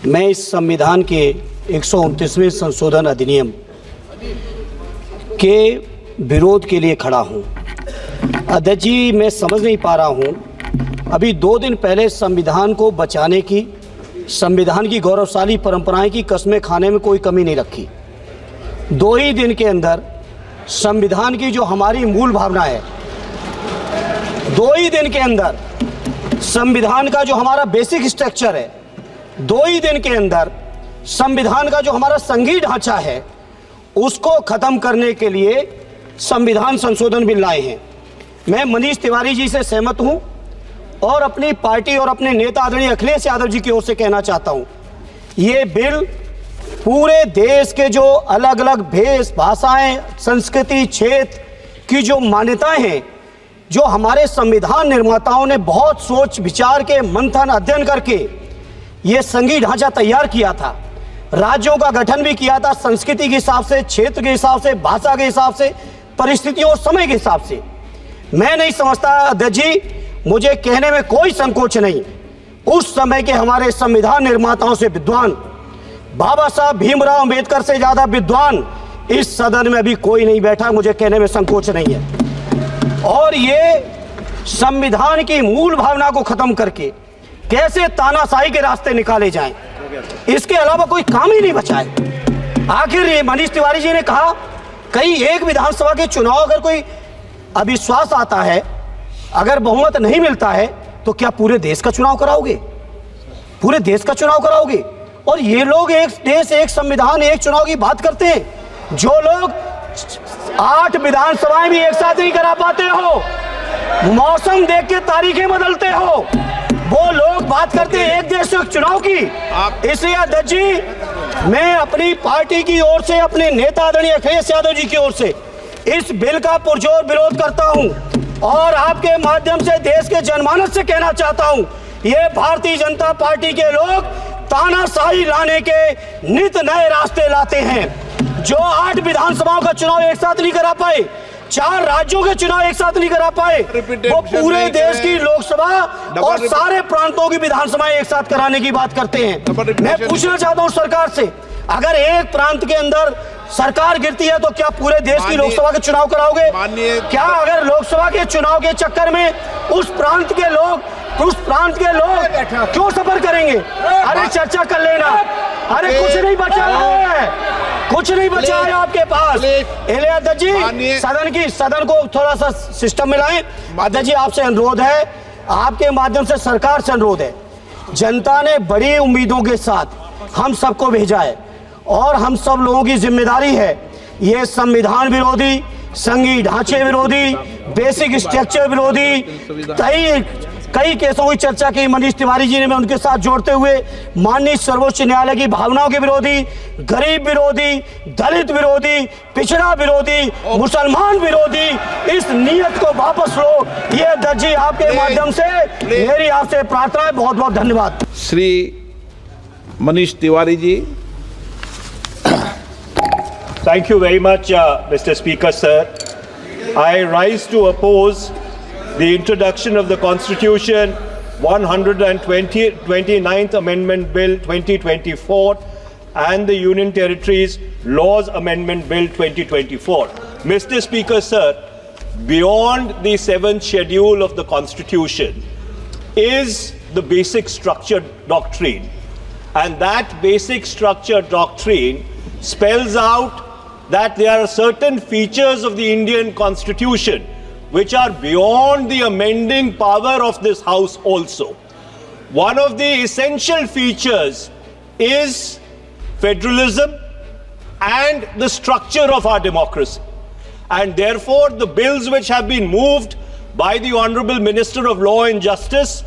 मैं इस संविधान के 129वें संशोधन अधिनियम के विरोध के लिए खड़ा हूं। अध्यक्ष जी, मैं समझ नहीं पा रहा हूं, अभी 2 दिन पहले संविधान को बचाने की, संविधान की गौरवशाली परंपराएं की कस्में खाने में कोई कमी नहीं रखी। 2 ही दिन के अंदर संविधान की जो हमारी मूल भावना है, 2 ही दिन के अंदर संविधान का जो हमारा बेसिक स्ट्रक्चर है, 2 ही दिन के अंदर संविधान का जो हमारा संघीय ढांचा है, उसको खत्म करने के लिए संविधान संशोधन बिल लाए हैं। मैं मनीष तिवारी जी से सहमत हूं और अपनी पार्टी और अपने नेता आदरणीय अखिलेश यादव जी की ओर से कहना चाहता हूं, ये बिल पूरे देश के जो अलग अलग भेष भाषाएं, संस्कृति, क्षेत्र की जो मान्यताएं हैं, जो हमारे संविधान निर्माताओं ने बहुत सोच विचार के मंथन अध्ययन करके ये संघीय ढांचा तैयार किया था, राज्यों का गठन भी किया था, संस्कृति के हिसाब से, क्षेत्र के हिसाब से, भाषा के हिसाब से, परिस्थितियों और समय के हिसाब से। मैं नहीं समझता अध्यक्ष जी, मुझे कहने में कोई संकोच नहीं, उस समय के हमारे संविधान निर्माताओं से विद्वान, बाबा साहब भीमराव अंबेडकर से ज्यादा विद्वान इस सदन में अभी कोई नहीं बैठा, मुझे कहने में संकोच नहीं है। और ये संविधान की मूल भावना को खत्म करके कैसे तानाशाही के रास्ते निकाले जाएं, इसके अलावा कोई काम ही नहीं बचा है। आखिर ये मनीष तिवारी जी ने कहा, कहीं एक विधानसभा के चुनाव अगर कोई अविश्वास आता है, अगर बहुमत नहीं मिलता है, तो क्या पूरे देश का चुनाव कराओगे? पूरे देश का चुनाव कराओगे? और ये लोग एक देश, एक संविधान, एक चुनाव की बात करते हैं। जो लोग 8 विधानसभाएं भी एक साथ नहीं करा पाते हो, मौसम देख के तारीखें बदलते हो, वो लोग बात करते हैं एक देश एक चुनाव की। इसलिए अध्यक्ष जी, मैं अपनी पार्टी की ओर से, अपने नेता आदरणीय अखिलेश यादव जी की ओर से इस बिल का पुरजोर विरोध करता हूं और आपके माध्यम से देश के जनमानस से कहना चाहता हूं, ये भारतीय जनता पार्टी के लोग तानाशाही लाने के नित नए रास्ते लाते हैं। जो 8 विधानसभाओं का चुनाव एक साथ नहीं करा पाए, 4 राज्यों के चुनाव एक साथ नहीं करा पाए, वो पूरे देश की लोकसभा और सारे प्रांतों की विधानसभाएं एक साथ कराने की बात करते हैं। मैं पूछना चाहता हूं सरकार से, अगर एक प्रांत के अंदर सरकार गिरती है तो क्या पूरे देश की लोकसभा के चुनाव कराओगे? क्या अगर लोकसभा के चुनाव के चक्कर में उस प्रांत के लोग क्यों सफर करेंगे? अरे चर्चा कर लेना, अरे कुछ नहीं बचा है, कुछ नहीं बचा है आपके पास। अध्यक्ष जी, सदन को थोड़ा सा सिस्टम में लाएं। अध्यक्ष जी, आपसे अनुरोध है, आपके माध्यम से सरकार से अनुरोध है, जनता ने बड़ी उम्मीदों के साथ हम सबको भेजा है और हम सब लोगों की जिम्मेदारी है, ये संविधान विरोधी, संघीय ढांचे विरोधी, बेसिक स्ट्रक्चर विरोधी कई केसों की चर्चा की मनीष तिवारी जी ने, मैं उनके साथ जोड़ते हुए माननीय सर्वोच्च न्यायालय की भावनाओं के विरोधी, गरीब विरोधी, दलित विरोधी, पिछड़ा विरोधी, मुसलमान विरोधी, इस नियत को वापस लो, ये अध्यक्ष जी आपके माध्यम से मेरी आपसे प्रार्थना है। बहुत बहुत धन्यवाद। Shri Manish Tiwari ji. Thank you very much, Mr. Speaker, sir. I rise to oppose the introduction of the Constitution 129th Amendment Bill 2024 and the Union Territories Laws Amendment Bill 2024. Mr. Speaker, sir, beyond the 7th schedule of the Constitution is the basic structure doctrine. And that basic structure doctrine spells out that there are certain features of the Indian Constitution which are beyond the amending power of this House also. One of the essential features is federalism and the structure of our democracy. And therefore, the bills which have been moved by the Honorable Minister of Law and Justice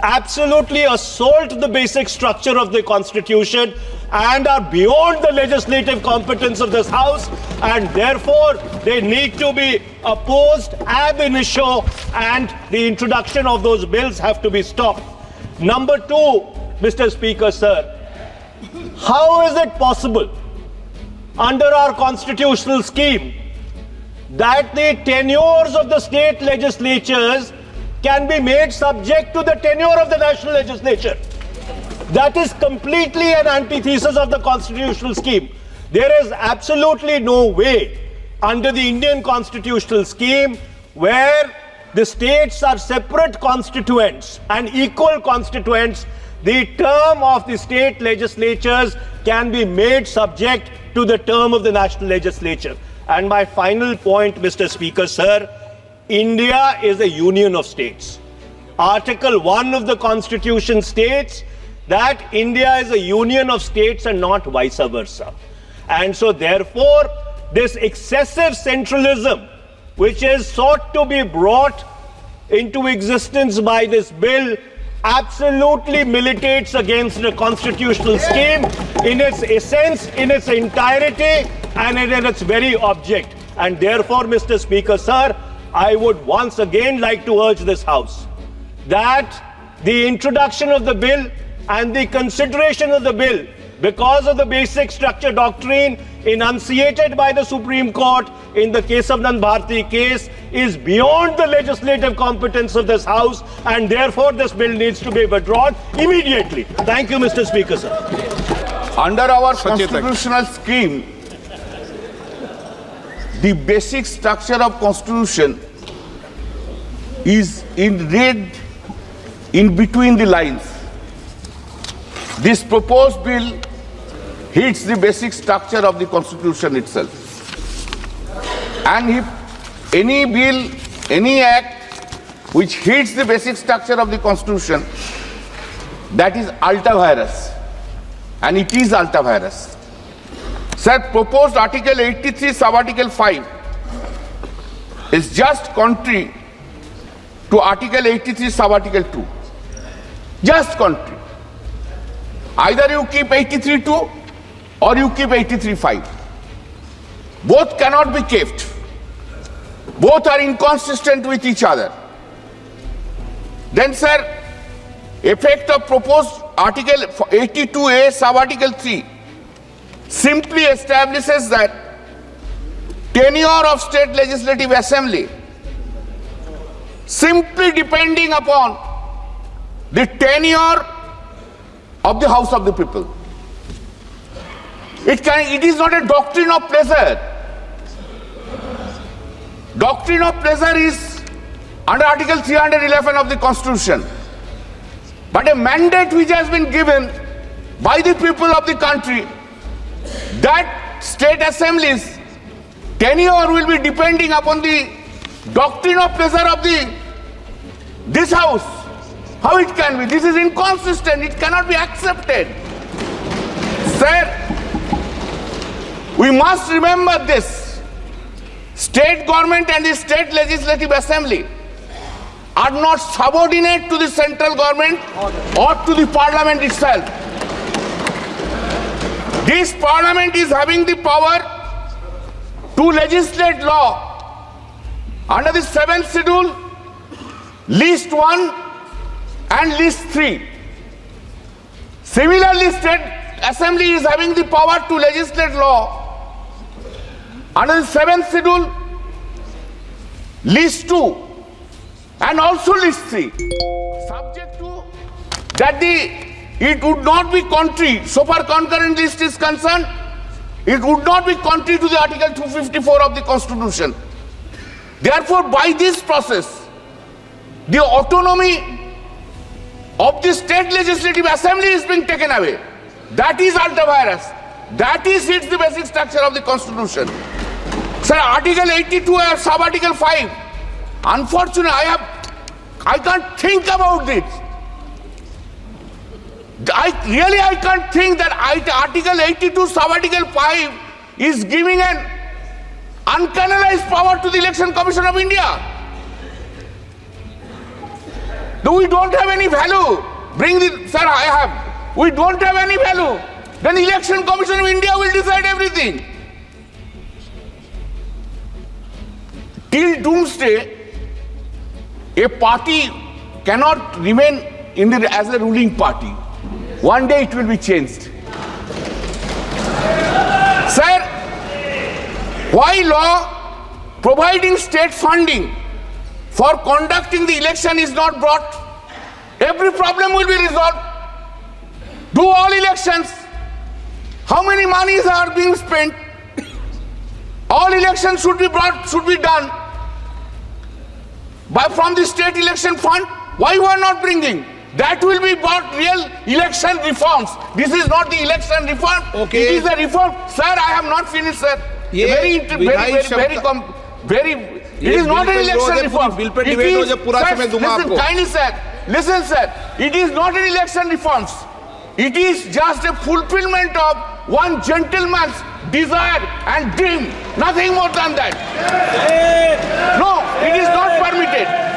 absolutely assault the basic structure of the Constitution and are beyond the legislative competence of this House, and therefore they need to be opposed ab initio, and the introduction of those bills have to be stopped. Number 2, Mr. Speaker, sir, how is it possible under our constitutional scheme that the tenures of the state legislatures can be made subject to the tenure of the national legislature? That is completely an antithesis of the constitutional scheme. There is absolutely no way under the Indian constitutional scheme where the states are separate constituents and equal constituents, the term of the state legislatures can be made subject to the term of the national legislature. And my final point, Mr. Speaker, sir, India is a union of states. Article 1 of the Constitution states that India is a union of states and not vice versa. And so therefore, this excessive centralism, which is sought to be brought into existence by this bill, absolutely militates against the constitutional scheme in its essence, in its entirety, and in its very object. And therefore, Mr. Speaker, sir, I would once again like to urge this House that the introduction of the bill and the consideration of the bill, because of the basic structure doctrine enunciated by the Supreme Court in the case of Bharti case, is beyond the legislative competence of this House, and therefore this bill needs to be withdrawn immediately. Thank you, Mr. Speaker, sir. Under our constitutional scheme, the basic structure of constitution is read in between the lines. This proposed bill hits the basic structure of the constitution itself. And if any bill, any act which hits the basic structure of the constitution, that is ultra-virus. And it is ultra-virus. Sir, proposed Article 83, Sub-Article 5 is just contrary to Article 83, Sub-Article 2. Just contrary. Either you keep 83.2 or you keep 83.5. Both cannot be kept. Both are inconsistent with each other. Then, sir, effect of proposed Article 82A, Sub-Article 3 simply establishes that tenure of state legislative assembly simply depending upon the tenure of the House of the People. It is not a doctrine of pleasure. Doctrine of pleasure is under Article 311 of the Constitution. But a mandate which has been given by the people of the country that state assemblies tenure will be depending upon the doctrine of pleasure of this House. How it can be? This is inconsistent. It cannot be accepted. Sir, we must remember this. State government and the state legislative assembly are not subordinate to the central government or to the parliament itself. This parliament is having the power to legislate law under the 7th schedule, list 1 and list 3. Similarly, state assembly is having the power to legislate law under the 7th schedule, list 2 and also list 3, subject to that it would not be contrary, so far concurrent list is concerned, it would not be contrary to the Article 254 of the Constitution. Therefore, by this process, the autonomy of the state legislative assembly is being taken away. That is ultra-virus. That is hits the basic structure of the Constitution. Sir, Article 82 or Sub-Article 5, unfortunately, I can't think about it. I can't think that Article 82 Sub-Article 5 is giving an uncanalized power to the Election Commission of India. No, we don't have any value. We don't have any value. Then the Election Commission of India will decide everything. Till doomsday, a party cannot remain as a ruling party. One day it will be changed. Sir, why law providing state funding for conducting the election is not brought? Every problem will be resolved. Do all elections. How many monies are being spent? All elections should be done from the state election fund. Why you are not bringing? That will be about real election reforms. This is not the election reform. Okay. It is a reform. Sir, I have not finished, sir. ये It is not an election reform. Bill pay debate हो जाए पूरा समय दूंगा आपको. Kindly, sir. Listen, sir. It is not an election reforms. It is just a fulfillment of one gentleman's desire and dream. Nothing more than that. No, it is not permitted.